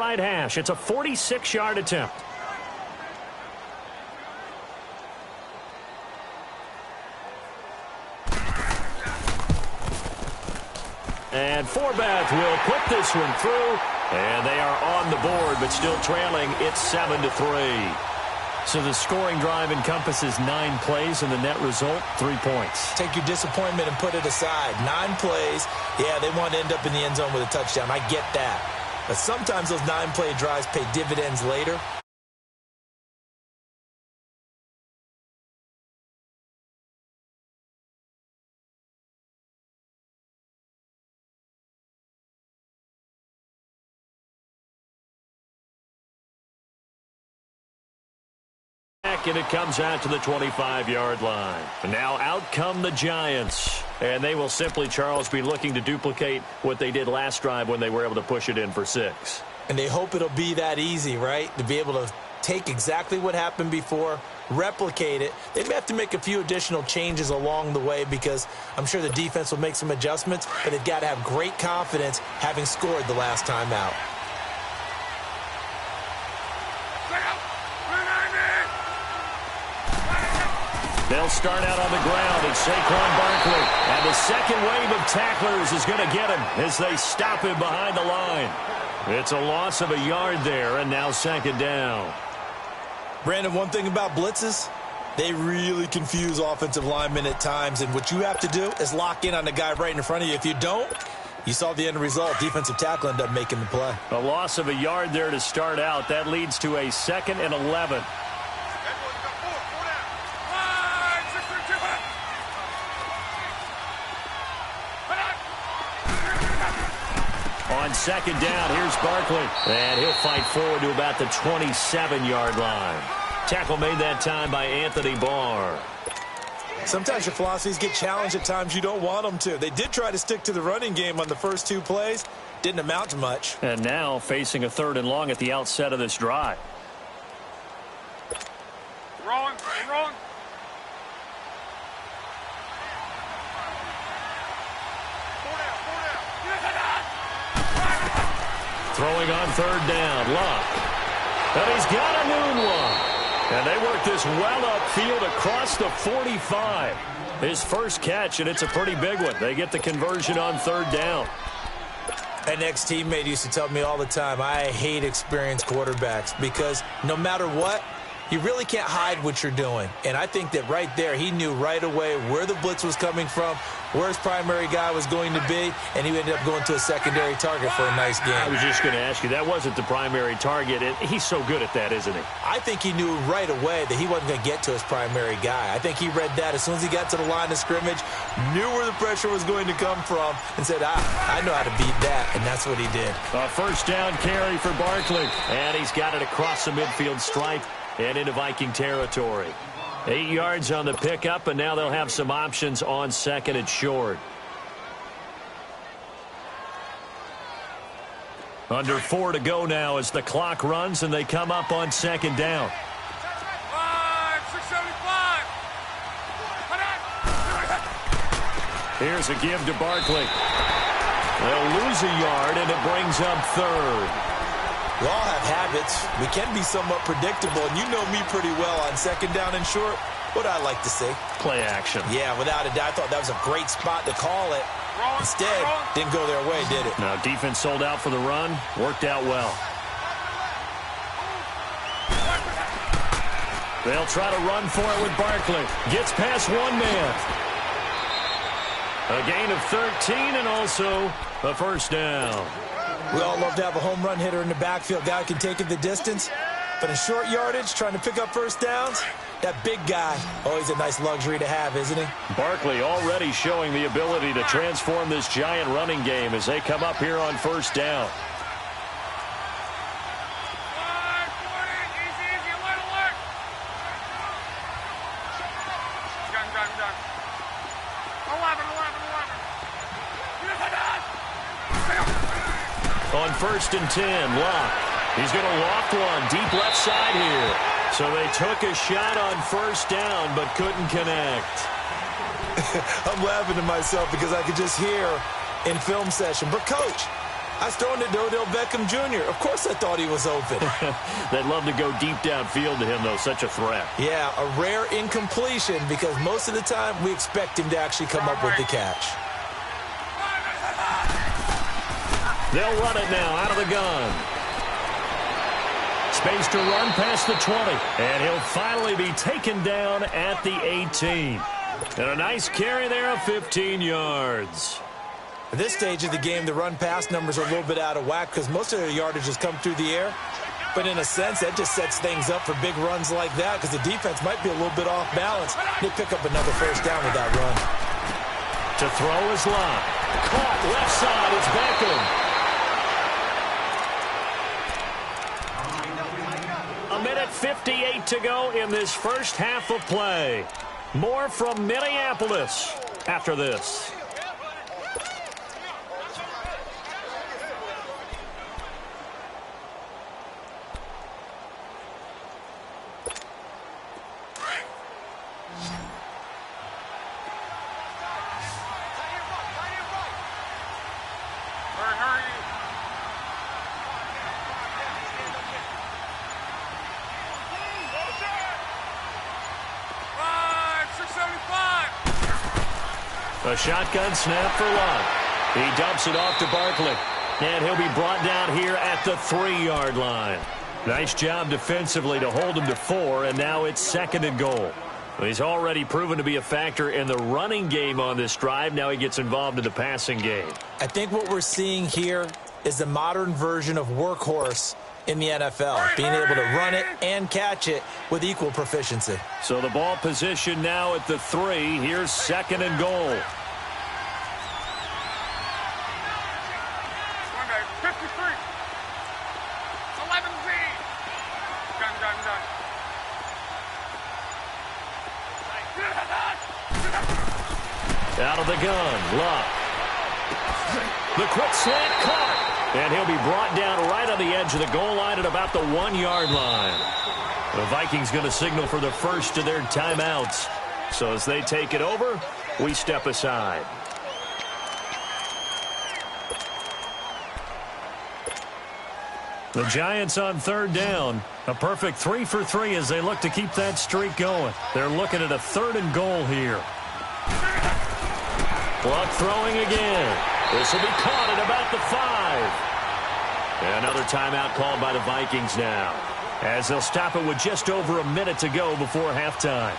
right hash. It's a 46-yard attempt. And Forbath will put this one through, and they are on the board, but still trailing. It's 7-3. So the scoring drive encompasses 9 plays, and the net result, 3 points. Take your disappointment and put it aside. 9 plays. Yeah, they want to end up in the end zone with a touchdown. I get that. But sometimes those 9-play drives pay dividends later. And it comes out to the 25-yard line. Now out come the Giants. And they will simply, Charles, be looking to duplicate what they did last drive when they were able to push it in for 6. And they hope it'll be that easy, right? To be able to take exactly what happened before, replicate it. They may have to make a few additional changes along the way because I'm sure the defense will make some adjustments, but they've got to have great confidence having scored the last time out. They'll start out on the ground. It's Saquon Barkley. And the second wave of tacklers is going to get him as they stop him behind the line. It's a loss of a yard there, and now second down. Brandon, one thing about blitzes, they really confuse offensive linemen at times, and what you have to do is lock in on the guy right in front of you. If you don't, you saw the end result. Defensive tackle ended up making the play. A loss of a yard there to start out. That leads to a 2nd and 11. On second down, here's Barkley. And he'll fight forward to about the 27-yard line. Tackle made that time by Anthony Barr. Sometimes your philosophies get challenged at times you don't want them to. They did try to stick to the running game on the first 2 plays. Didn't amount to much. And now facing a 3rd and long at the outset of this drive. Wrong. Throwing on 3rd down, Luck. And he's got a noon one. And they work this well upfield across the 45. His first catch, and it's a pretty big one. They get the conversion on 3rd down. An ex-teammate used to tell me all the time, I hate experienced quarterbacks because no matter what, you really can't hide what you're doing. And I think that right there, he knew right away where the blitz was coming from, where his primary guy was going to be, and he ended up going to a secondary target for a nice game. I was just going to ask you, that wasn't the primary target. He's so good at that, isn't he? I think he knew right away that he wasn't going to get to his primary guy. I think he read that as soon as he got to the line of scrimmage, knew where the pressure was going to come from, and said, I know how to beat that, and that's what he did. A first down carry for Barkley, and he's got it across the midfield stripe and into Viking territory. 8 yards on the pickup, and now they'll have some options on 2nd and short. Under 4 to go now as the clock runs, and they come up on 2nd down. 675. Here's a give to Barkley. They'll lose a yard, and it brings up 3rd. We all have habits. We can be somewhat predictable, and you know me pretty well on 2nd down and short. What I like to see? Play action. Yeah, without a doubt. I thought that was a great spot to call it. Instead, didn't go their way, did it? Now, defense sold out for the run. Worked out well. They'll try to run for it with Barkley. Gets past 1 man. A gain of 13 and also a first down. We all love to have a home run hitter in the backfield. Guy can take it the distance. But in short yardage, trying to pick up first downs, that big guy, always a nice luxury to have, isn't he? Barkley already showing the ability to transform this giant running game as they come up here on first down. On 1st and 10, Locke. He's going to loft one deep left side here. So they took a shot on first down but couldn't connect. I'm laughing to myself because I could just hear in film session, but coach, I was throwing it to Odell Beckham Jr. Of course I thought he was open. They'd love to go deep downfield to him, though. Such a threat. Yeah, a rare incompletion because most of the time we expect him to actually come up with the catch. They'll run it now out of the gun. Space to run past the 20. And he'll finally be taken down at the 18. And a nice carry there of 15 yards. At this stage of the game, the run-pass numbers are a little bit out of whack because most of their yardage has come through the air. But in a sense, that just sets things up for big runs like that because the defense might be a little bit off balance. They pick up another first down with that run. To throw is Lott. Caught left side is Beckham. A minute 58 to go in this first half of play. More from Minneapolis after this. A shotgun snap for Lott. He dumps it off to Barkley. And he'll be brought down here at the 3-yard line. Nice job defensively to hold him to 4, and now it's 2nd and goal. He's already proven to be a factor in the running game on this drive. Now he gets involved in the passing game. I think what we're seeing here is the modern version of workhorse in the NFL, being able to run it and catch it with equal proficiency. So the ball position now at the 3. Here's 2nd and goal. Out of the gun, Lott. The quick slant caught. And he'll be brought down right on the edge of the goal line at about the 1-yard line. The Vikings going to signal for the first of their timeouts. So as they take it over, we step aside. The Giants on 3rd down. A perfect 3 for 3 as they look to keep that streak going. They're looking at a 3rd and goal here. Clock throwing again. This will be caught at about the 5. Another timeout called by the Vikings now, as they'll stop it with just over a minute to go before halftime.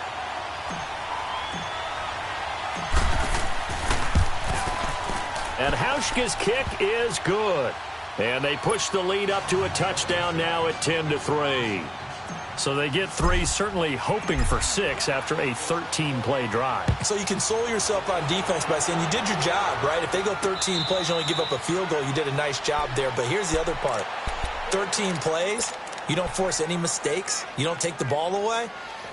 And Hauschka's kick is good. And they push the lead up to a touchdown now at 10-3. So they get 3, certainly hoping for 6 after a 13-play drive. So you console yourself on defense by saying you did your job, right? If they go 13 plays, you only give up a field goal, you did a nice job there. But here's the other part. 13 plays, you don't force any mistakes, you don't take the ball away.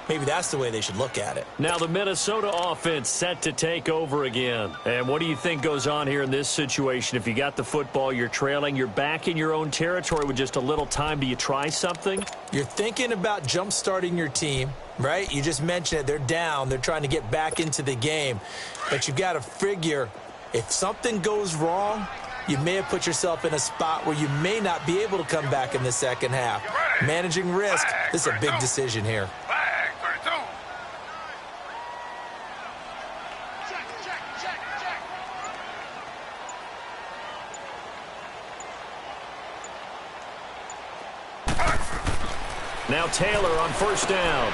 Maybe that's the way they should look at it. Now the Minnesota offense set to take over again. And what do you think goes on here in this situation? If you got the football, you're trailing, you're back in your own territory with just a little time. Do you try something? You're thinking about jump-starting your team, right? You just mentioned it. They're down. They're trying to get back into the game. But you've got to figure if something goes wrong, you may have put yourself in a spot where you may not be able to come back in the second half. Managing risk, this is a big decision here. Now Taylor on 1st down.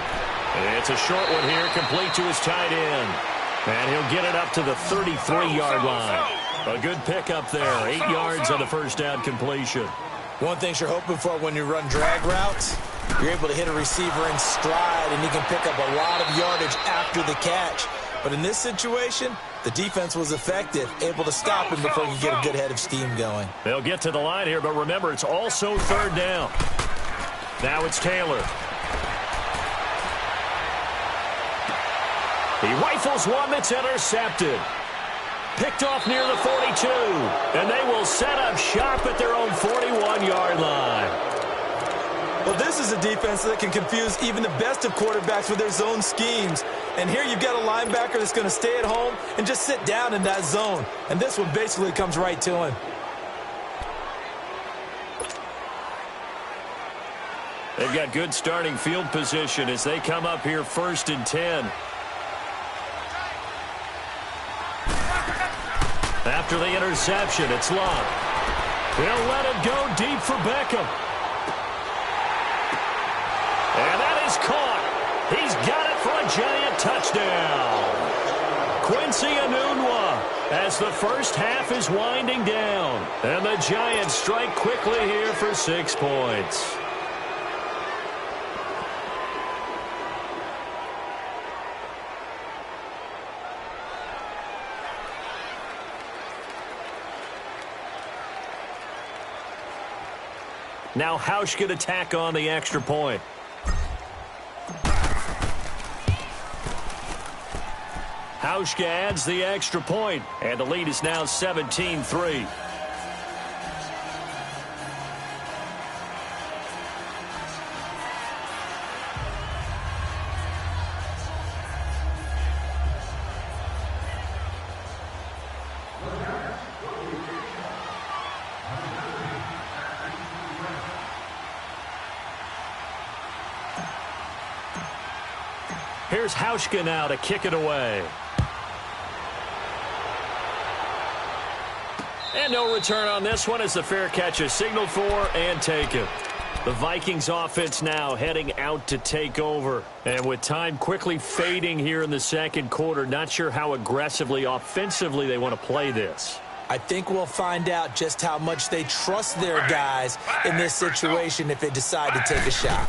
And it's a short one here, complete to his tight end. And he'll get it up to the 33-yard line. A good pickup there, 8 yards on the 1st down completion. One thing you're hoping for when you run drag routes, you're able to hit a receiver in stride, and he can pick up a lot of yardage after the catch. But in this situation, the defense was effective, able to stop him before he could get a good head of steam going. They'll get to the line here, but remember, it's also 3rd down. Now it's Taylor. He rifles one that's intercepted. Picked off near the 42. And they will set up shop at their own 41-yard line. Well, this is a defense that can confuse even the best of quarterbacks with their zone schemes. And here you've got a linebacker that's going to stay at home and just sit down in that zone. And this one basically comes right to him. They've got good starting field position as they come up here 1st and 10. After the interception, it's Love. He'll let it go deep for Beckham. And that is caught. He's got it for a Giant touchdown. Quincy Enunwa as the first half is winding down. And the Giants strike quickly here for 6 points. Now Hausch can attack on the extra point. Hauschka adds the extra point, and the lead is now 17-3. Here's Hauschka now to kick it away. And no return on this one as the fair catch is signaled for and taken. The Vikings offense now heading out to take over. And with time quickly fading here in the second quarter, not sure how aggressively, offensively they want to play this. I think we'll find out just how much they trust their guys in this situation if they decide to take a shot.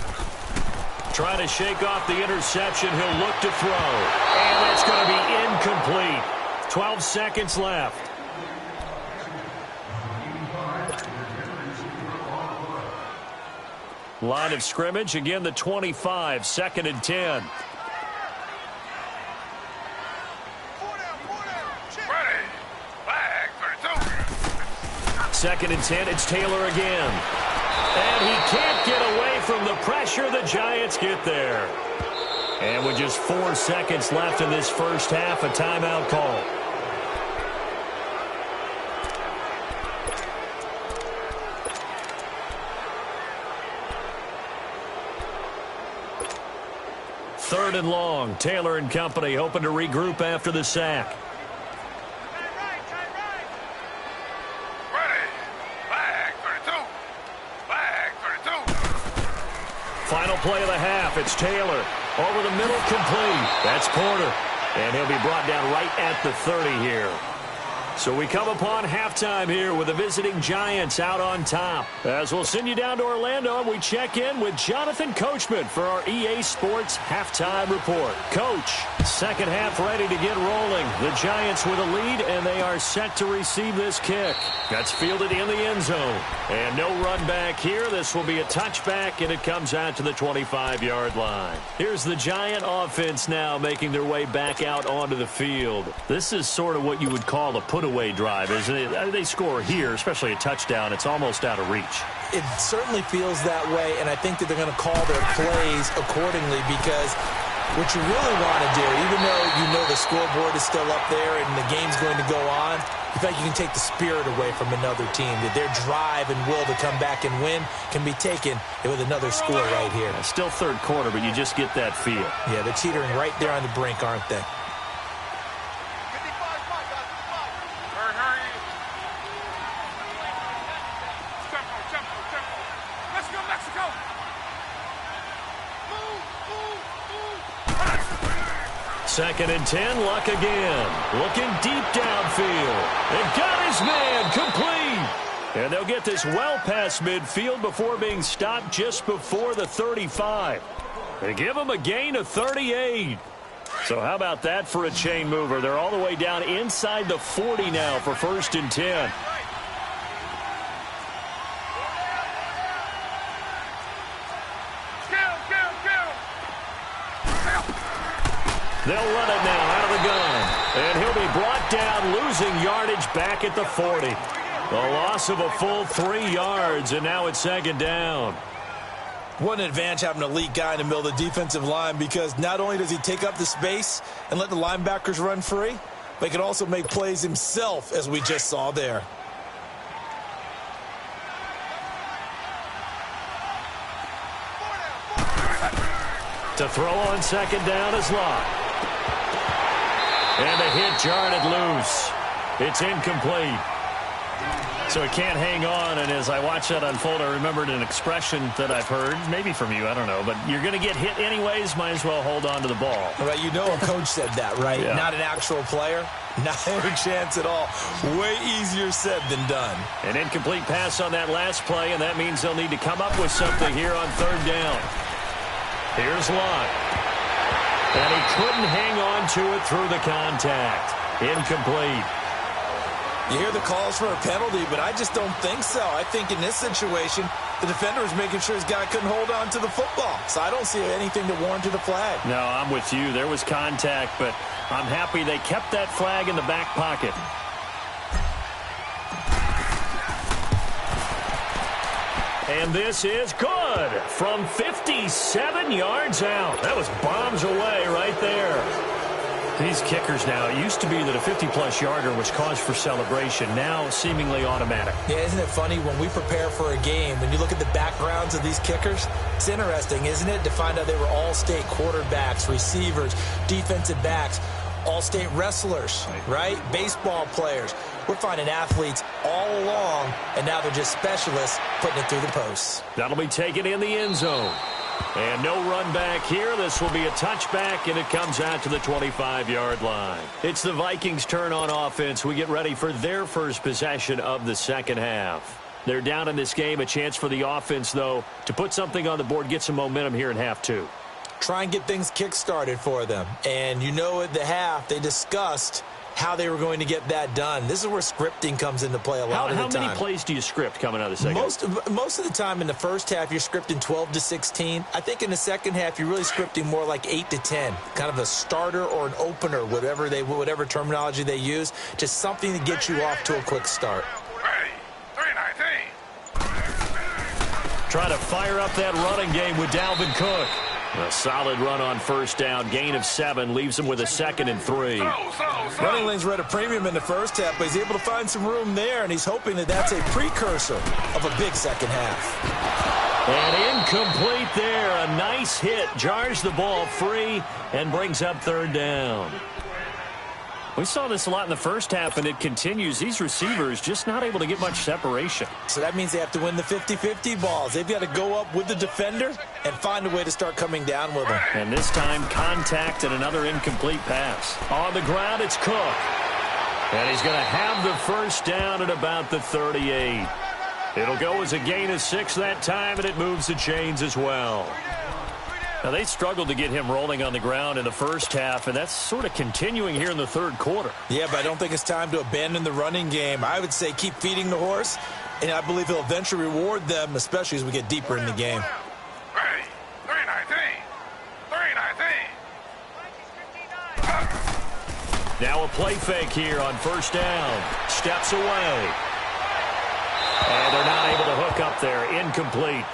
Trying to shake off the interception. He'll look to throw. And it's going to be incomplete. 12 seconds left. Line of scrimmage, again the 25, 2nd and 10. Second and 10, it's Taylor again. And he can't get away from the pressure. The Giants get there. And with just 4 seconds left in this first half, a timeout call. Third and long. Taylor and company hoping to regroup after the sack. Final play of the half. It's Taylor. Over the middle, complete. That's Porter. And he'll be brought down right at the 30 here. So we come upon halftime here with the visiting Giants out on top. As we'll send you down to Orlando, and we check in with Jonathan Coachman for our EA Sports Halftime Report. Coach, second half ready to get rolling. The Giants with a lead, and they are set to receive this kick. That's fielded in the end zone. And no run back here. This will be a touchback, and it comes out to the 25-yard line. Here's the Giant offense now making their way back out onto the field. This is sort of what you would call a put-away drive, isn't it? They score here, especially a touchdown. It's almost out of reach. It certainly feels that way, and I think that they're going to call their plays accordingly because what you really want to do, even though you know the scoreboard is still up there and the game's going to go on, you feel like you can take the spirit away from another team, that their drive and will to come back and win can be taken with another score right here. Still third quarter, but you just get that feel. Yeah, they're teetering right there on the brink, aren't they? Second and 10, Luck again. Looking deep downfield. And got his man complete. And they'll get this well past midfield before being stopped just before the 35. They give him a gain of 38. So how about that for a chain mover? They're all the way down inside the 40 now for 1st and 10. They'll run it now out of the gun. And he'll be brought down, losing yardage back at the 40. A loss of a full 3 yards, and now it's 2nd down. What an advantage having an elite guy in the middle of the defensive line, because not only does he take up the space and let the linebackers run free, but he can also make plays himself, as we just saw there. To throw on second down is Locke. And the hit jarred it loose. It's incomplete. So he can't hang on, and as I watch that unfold, I remembered an expression that I've heard, maybe from you, I don't know, but you're going to get hit anyways, might as well hold on to the ball. Well, you know a coach said that, right? Yeah. Not an actual player. Not a chance at all. Way easier said than done. An incomplete pass on that last play, and that means they'll need to come up with something here on third down. Here's Locke. And he couldn't hang on to it through the contact. Incomplete. You hear the calls for a penalty, but I just don't think so. I think in this situation, the defender was making sure his guy couldn't hold on to the football. So I don't see anything to warrant a flag. No, I'm with you. There was contact, but I'm happy they kept that flag in the back pocket. And this is good from 57 yards out. That was bombs away right there. These kickers now, it used to be that a 50-plus yarder was cause for celebration. Now, seemingly automatic. Yeah, isn't it funny when we prepare for a game, when you look at the backgrounds of these kickers, it's interesting, isn't it, to find out they were all-state quarterbacks, receivers, defensive backs, all-state wrestlers, right? Baseball players. We're finding athletes all along, and now they're just specialists putting it through the posts. That'll be taken in the end zone. And no run back here. This will be a touchback, and it comes out to the 25-yard line. It's the Vikings' turn on offense. We get ready for their first possession of the second half. They're down in this game. A chance for the offense, though, to put something on the board, get some momentum here in half two. Try and get things kick-started for them. And you know at the half, they discussed how they were going to get that done. This is where scripting comes into play a lot of the time. How many plays do you script coming out of the second? Most of the time in the first half, you're scripting 12 to 16. I think in the second half, you're really scripting more like 8 to 10. Kind of a starter or an opener, whatever terminology they use. Just something to get you off to a quick start. Try to fire up that running game with Dalvin Cook. A solid run on first down. Gain of 7 leaves him with a 2nd and 3. Running lanes were at a premium in the first half, but he's able to find some room there, and he's hoping that that's a precursor of a big second half. And incomplete there. A nice hit. Jars the ball free and brings up third down. We saw this a lot in the first half, and it continues. These receivers just not able to get much separation. So that means they have to win the 50-50 balls. They've got to go up with the defender and find a way to start coming down with them. And this time, contact and another incomplete pass. On the ground, it's Cook. And he's going to have the first down at about the 38. It'll go as a gain of 6 that time, and it moves the chains as well. Now, they struggled to get him rolling on the ground in the first half, and that's sort of continuing here in the third quarter. Yeah, but I don't think it's time to abandon the running game. I would say keep feeding the horse, and I believe he'll eventually reward them, especially as we get deeper in the game. Now a play fake here on first down. Steps away. And they're not able to hook up there. Incomplete.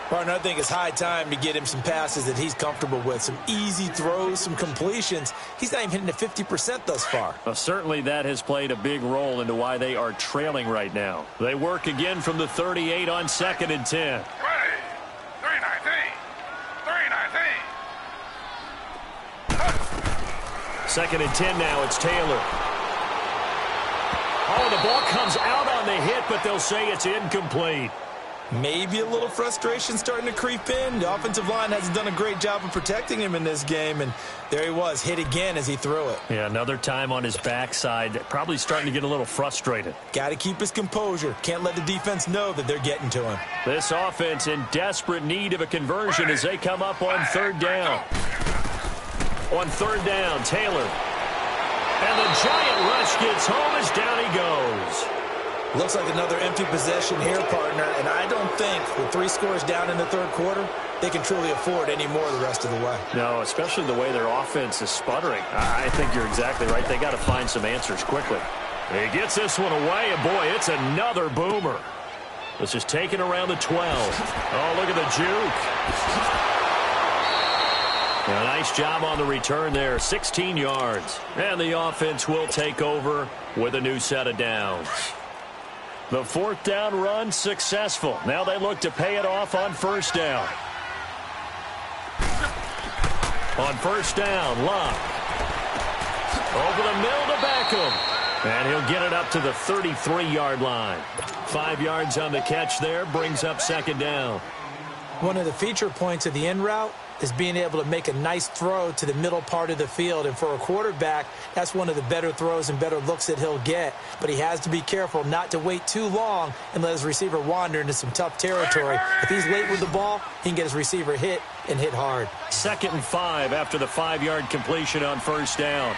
Partner, I think it's high time to get him some passes that he's comfortable with. Some easy throws, some completions. He's not even hitting the 50% thus far. Well, certainly that has played a big role into why they are trailing right now. They work again from the 38 on 2nd and 10. Second and 10 now. It's Taylor. Oh, the ball comes out on the hit, but they'll say it's incomplete. Maybe a little frustration starting to creep in. The offensive line hasn't done a great job of protecting him in this game, and there he was, hit again as he threw it. Yeah, another time on his backside, probably starting to get a little frustrated. Got to keep his composure. Can't let the defense know that they're getting to him. This offense in desperate need of a conversion as they come up on third down. On third down, Taylor. And the giant rush gets home as down he goes. Looks like another empty possession here, partner, and I don't think with 3 scores down in the third quarter, they can truly afford any more the rest of the way. No, especially the way their offense is sputtering. I think you're exactly right. They got to find some answers quickly. He gets this one away, and boy, it's another boomer. This is taken around the 12. Oh, look at the juke. A nice job on the return there, 16 yards. And the offense will take over with a new set of downs. The 4th down run successful. Now they look to pay it off on first down. On first down, Luck. Over the middle to Beckham. And he'll get it up to the 33-yard line. 5 yards on the catch there, brings up second down. One of the feature points of the in route is being able to make a nice throw to the middle part of the field. And for a quarterback, that's one of the better throws and better looks that he'll get. But he has to be careful not to wait too long and let his receiver wander into some tough territory. If he's late with the ball, he can get his receiver hit and hit hard. 2nd and 5 after the 5-yard completion on first down.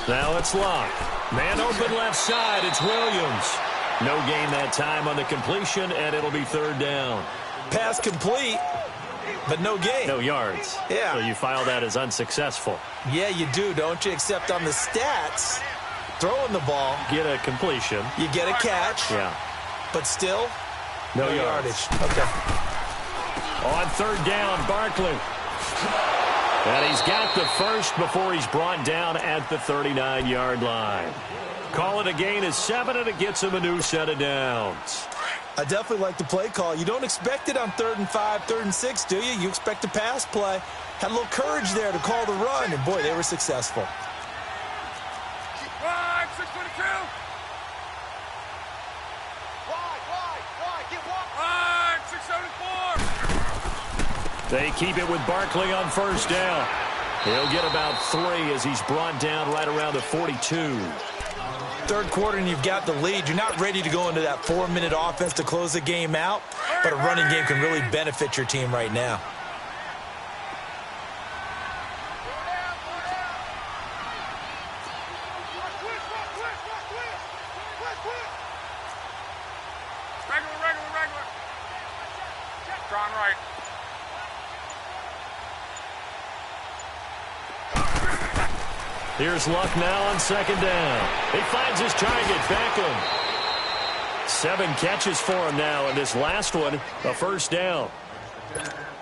Now it's Luck. Man open left side. It's Williams. No gain that time on the completion, and it'll be 3rd down. Pass complete, but no gain. No yards. Yeah. So you file that as unsuccessful. Yeah, you do, don't you? Except on the stats, throwing the ball. Get a completion. You get a catch. Yeah. But still, no yardage. Okay. On 3rd down, Barkley. And he's got the first before he's brought down at the 39-yard line. Call it a gain of 7, and it gets him a new set of downs. I definitely like the play call. You don't expect it on 3rd and 5, 3rd and 6, do you? You expect a pass play. Had a little courage there to call the run, and boy, they were successful. Wide, 622. Wide, get wide, 674. They keep it with Barkley on first down. He'll get about 3 as he's brought down right around the 42. 3rd quarter and you've got the lead. You're not ready to go into that 4-minute offense to close the game out, but a running game can really benefit your team right now. Regular. Drawn right. Here's Luck now on 2nd down. He finds his target, Beckham. 7 catches for him now, and this last one, a first down.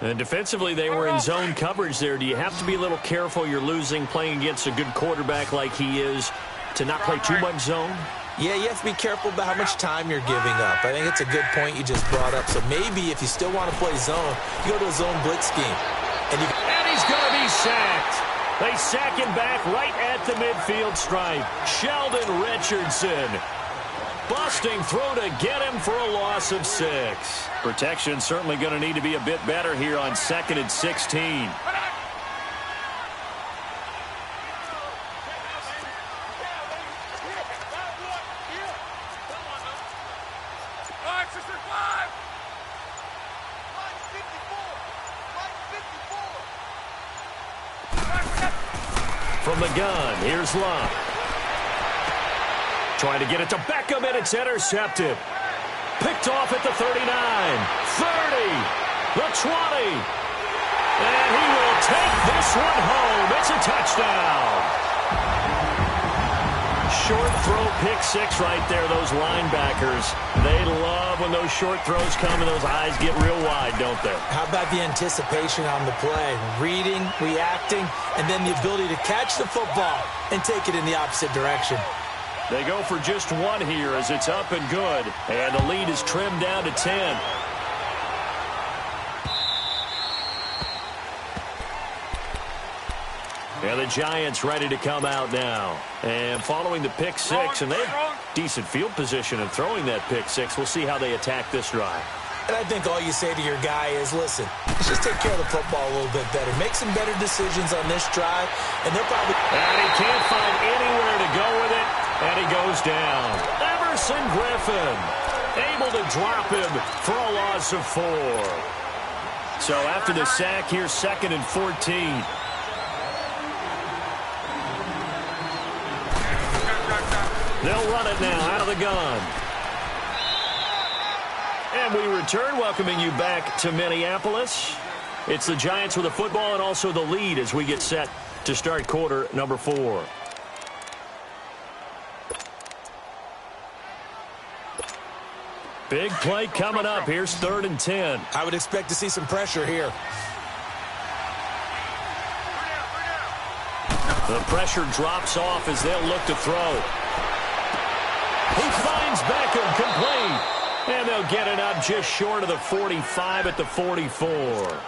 And defensively, they were in zone coverage there. Do you have to be a little careful you're losing playing against a good quarterback like he is to not play too much zone? Yeah, you have to be careful about how much time you're giving up. I think it's a good point you just brought up. So maybe if you still want to play zone, you go to a zone blitz scheme. And he's going to be sacked. They sack him back right at the midfield stripe. Sheldon Richardson. Busting through to get him for a loss of 6. Protection certainly going to need to be a bit better here on 2nd and 16. From the gun, here's Luck. Trying to get it to Beckham, and it's intercepted. Picked off at the 39, 30, the 20. And he will take this one home. It's a touchdown. Short throw, pick 6 right there, those linebackers. They love when those short throws come and those eyes get real wide, don't they? How about the anticipation on the play? Reading, reacting, and then the ability to catch the football and take it in the opposite direction. They go for just 1 here as it's up and good. And the lead is trimmed down to 10. And the Giants ready to come out now. And following the pick 6, and they have decent field position in throwing that pick 6. We'll see how they attack this drive. And I think all you say to your guy is, listen, let's just take care of the football a little bit better. Make some better decisions on this drive, and they'll probably... And he can't find anywhere to go with it, and he goes down. Everson Griffin able to drop him for a loss of 4. So after the sack, here's 2nd and 14. They'll run it now out of the gun. And we return, welcoming you back to Minneapolis. It's the Giants with the football and also the lead as we get set to start quarter number 4. Big play coming up. Here's 3rd and 10. I would expect to see some pressure here. The pressure drops off as they'll look to throw. He finds Beckham complete. And he'll get it up just short of the 45 at the 44.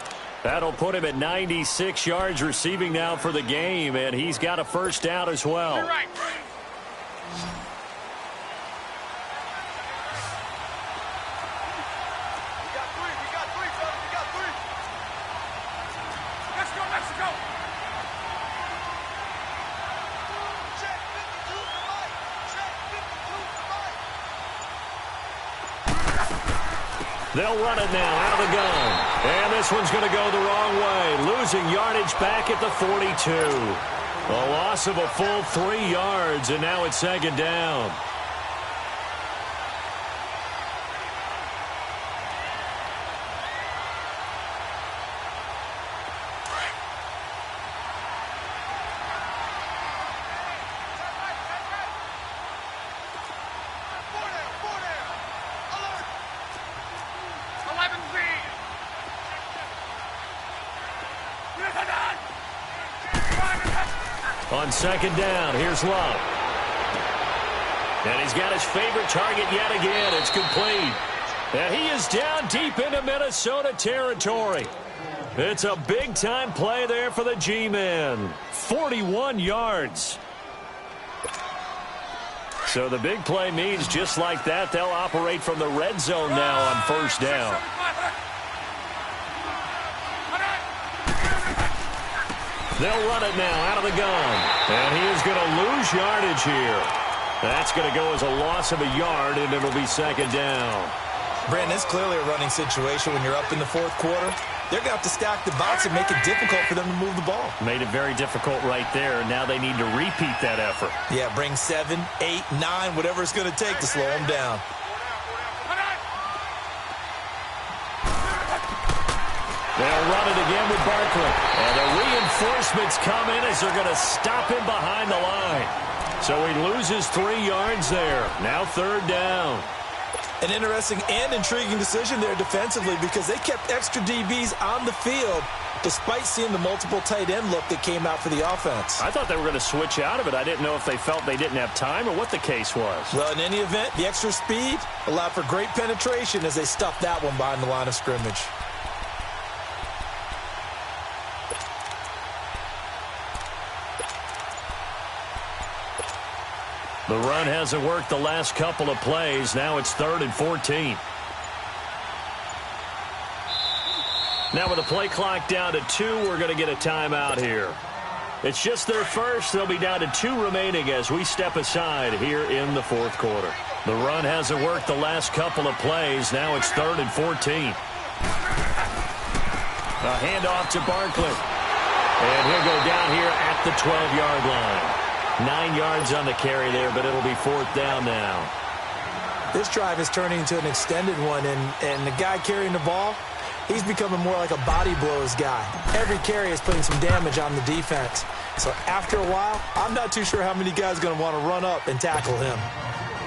That'll put him at 96 yards receiving now for the game, and he's got a first down as well. You're right. They'll run it now out of the gun. And this one's going to go the wrong way. Losing yardage back at the 42. A loss of a full 3 yards, and now it's second down. On second down, here's Love. And he's got his favorite target yet again. It's complete. And he is down deep into Minnesota territory. It's a big-time play there for the G-men. 41 yards. So the big play means just like that, they'll operate from the red zone now on first down. They'll run it now out of the gun. And he is going to lose yardage here. That's going to go as a loss of a yard, and it'll be second down. Brandon, it's clearly a running situation when you're up in the fourth quarter. They're going to have to stack the box and make it difficult for them to move the ball. Made it very difficult right there. Now they need to repeat that effort. Yeah, bring 7, 8, 9, whatever it's going to take to slow them down. They'll run it again with Barkley. And the reinforcements come in as they're going to stop him behind the line. So he loses 3 yards there. Now third down. An interesting and intriguing decision there defensively because they kept extra DBs on the field despite seeing the multiple tight end look that came out for the offense. I thought they were going to switch out of it. I didn't know if they felt they didn't have time or what the case was. Well, in any event, the extra speed allowed for great penetration as they stuffed that one behind the line of scrimmage. The run hasn't worked the last couple of plays. Now it's 3rd and 14. Now with the play clock down to 2, we're going to get a timeout here. It's just their first. They'll be down to 2 remaining as we step aside here in the fourth quarter. The run hasn't worked the last couple of plays. Now it's 3rd and 14. A handoff to Barkley. And he'll go down here at the 12-yard line. 9 yards on the carry there, but it'll be 4th down now. This drive is turning into an extended one, and the guy carrying the ball, he's becoming more like a body blows guy. Every carry is putting some damage on the defense. So after a while, I'm not too sure how many guys are going to want to run up and tackle him.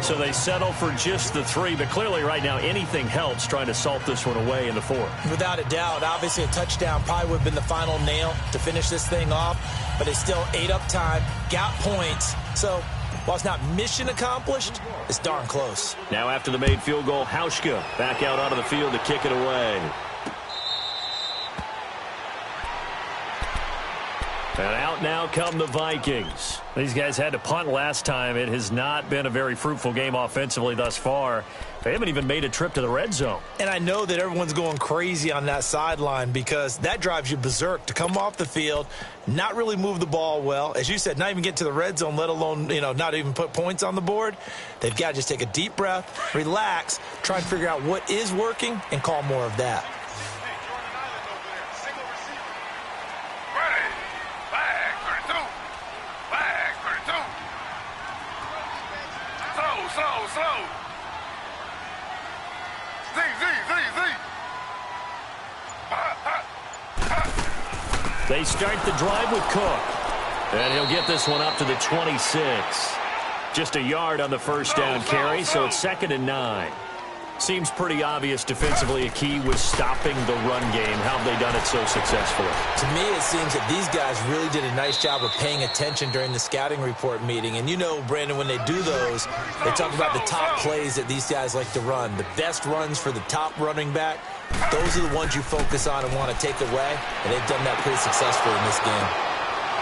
So they settle for just the 3, but clearly right now anything helps trying to salt this one away in the 4th. Without a doubt, obviously a touchdown probably would have been the final nail to finish this thing off, but they still ate up time, got points. So while it's not mission accomplished, it's darn close. Now after the made field goal, Hauschka back out onto the field to kick it away. And out now come the Vikings. These guys had to punt last time. It has not been a very fruitful game offensively thus far. They haven't even made a trip to the red zone. And I know that everyone's going crazy on that sideline because that drives you berserk to come off the field, not really move the ball well. As you said, not even get to the red zone, let alone, not even put points on the board. They've got to just take a deep breath, relax, try and figure out what is working and call more of that. They start the drive with Cook. And he'll get this one up to the 26. Just a yard on the first down carry, so it's 2nd and 9. Seems pretty obvious defensively a key was stopping the run game. How have they done it so successfully? To me, it seems that these guys really did a nice job of paying attention during the scouting report meeting. And you know, Brandon, when they do those, they talk about the top plays that these guys like to run. The best runs for the top running back, those are the ones you focus on and want to take away. And they've done that pretty successfully in this game.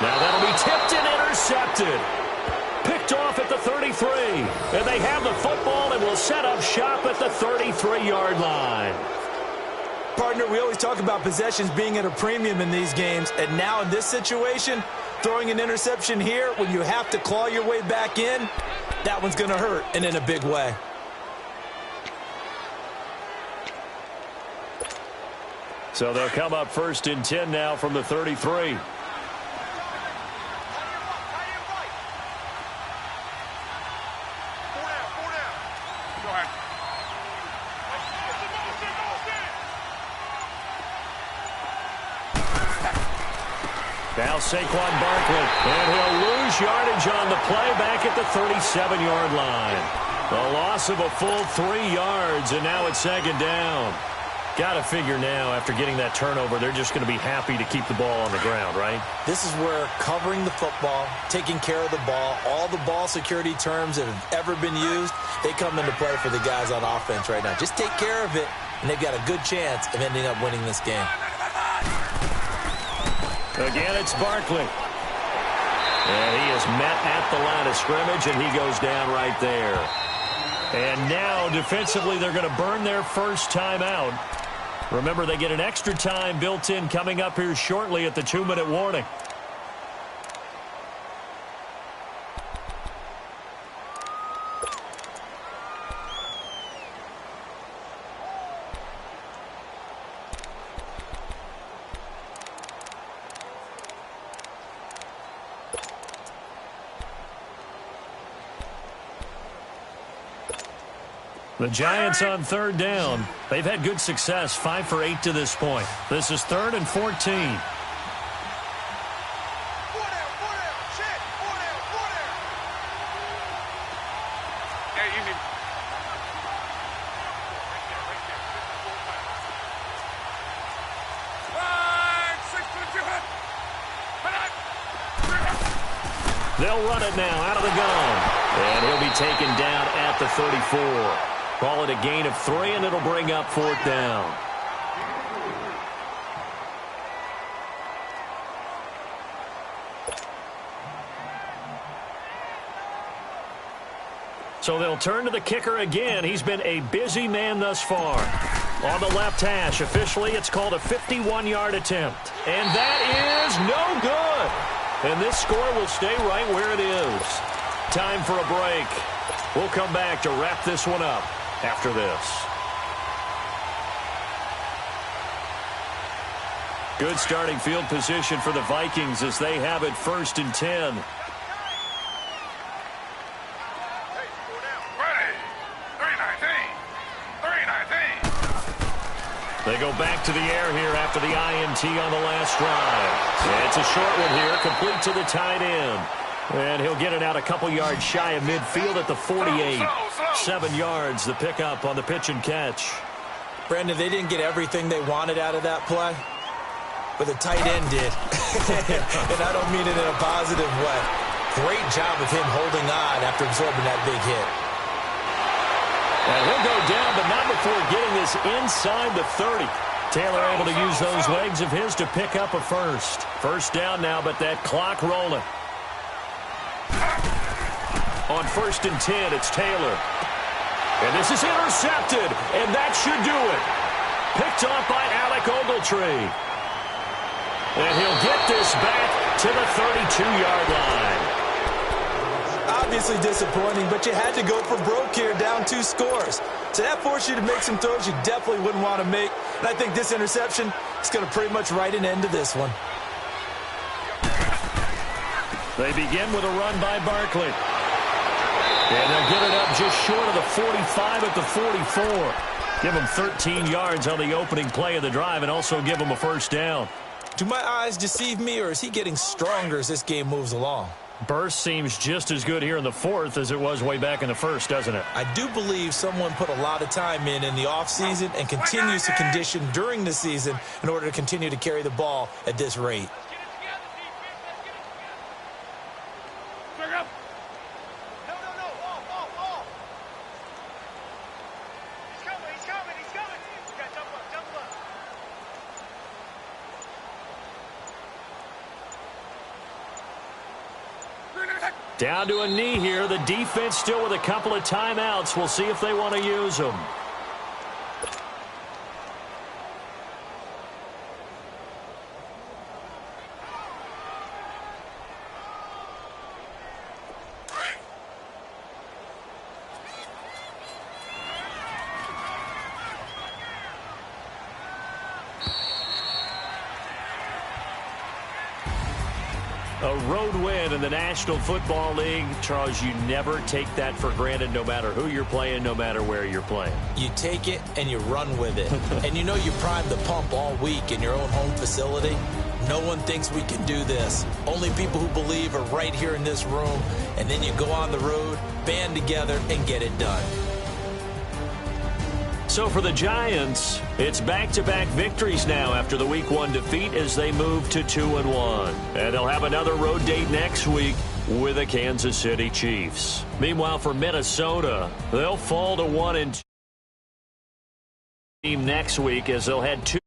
Now that'll be tipped and intercepted. Picked off at the 33. And they have the football and will set up shop at the 33-yard line. Partner, we always talk about possessions being at a premium in these games. And now in this situation, throwing an interception here when you have to claw your way back in, that one's going to hurt, and in a big way. So they'll come up 1st and 10 now from the 33. Now Saquon Barkley, and he'll lose yardage on the play back at the 37-yard line. A loss of a full 3 yards, and now it's 2nd down. Got to figure now, after getting that turnover, they're just going to be happy to keep the ball on the ground, right? This is where covering the football, taking care of the ball, all the ball security terms that have ever been used, they come into play for the guys on offense right now. Just take care of it, and they've got a good chance of ending up winning this game. Again, it's Barkley. And he is met at the line of scrimmage, and he goes down right there. And now, defensively, they're going to burn their first time out. Remember, they get an extra time built in coming up here shortly at the 2-minute warning. The Giants on 3rd down. They've had good success, 5 for 8 to this point. This is 3rd and 14. They'll run it now out of the gun. And he'll be taken down at the 34. Call it a gain of 3, and it'll bring up 4th down. So they'll turn to the kicker again. He's been a busy man thus far. On the left hash, officially, it's called a 51-yard attempt. And that is no good. And this score will stay right where it is. Time for a break. We'll come back to wrap this one up after this. Good starting field position for the Vikings as they have it 1st and 10. They go back to the air here after the INT on the last drive. And it's a short one here, complete to the tight end. And he'll get it out a couple yards shy of midfield at the 48. 7 yards, the pickup on the pitch and catch. Brandon, they didn't get everything they wanted out of that play, but the tight end did. And I don't mean it in a positive way. Great job of him holding on after absorbing that big hit. And he'll go down, but not before getting this inside the 30. Taylor able to use those legs of his to pick up a first. 1st down now, but that clock rolling. On 1st and 10, it's Taylor. And this is intercepted, and that should do it. Picked off by Alec Ogletree. And he'll get this back to the 32-yard line. Obviously disappointing, but you had to go for broke here, down 2 scores. So that forced you to make some throws you definitely wouldn't want to make. And I think this interception is going to pretty much write an end to this one. They begin with a run by Barkley. And they'll get it up just short of the 45 at the 44. Give them 13 yards on the opening play of the drive and also give them a 1st down. Do my eyes deceive me, or is he getting stronger as this game moves along? Burst seems just as good here in the fourth as it was way back in the first, doesn't it? I do believe someone put a lot of time in the offseason and continues to condition during the season in order to continue to carry the ball at this rate. Down to a knee here. The defense still with a couple of timeouts. We'll see if they want to use them. A road win in the National Football League. Charles, you never take that for granted no matter who you're playing, no matter where you're playing. You take it and you run with it. And you know you primed the pump all week in your own home facility. No one thinks we can do this. Only people who believe are right here in this room. And then you go on the road, band together, and get it done. So for the Giants, it's back-to-back victories now after the Week 1 defeat as they move to 2-1. And they'll have another road date next week with the Kansas City Chiefs. Meanwhile, for Minnesota, they'll fall to 1-2 next week as they'll head to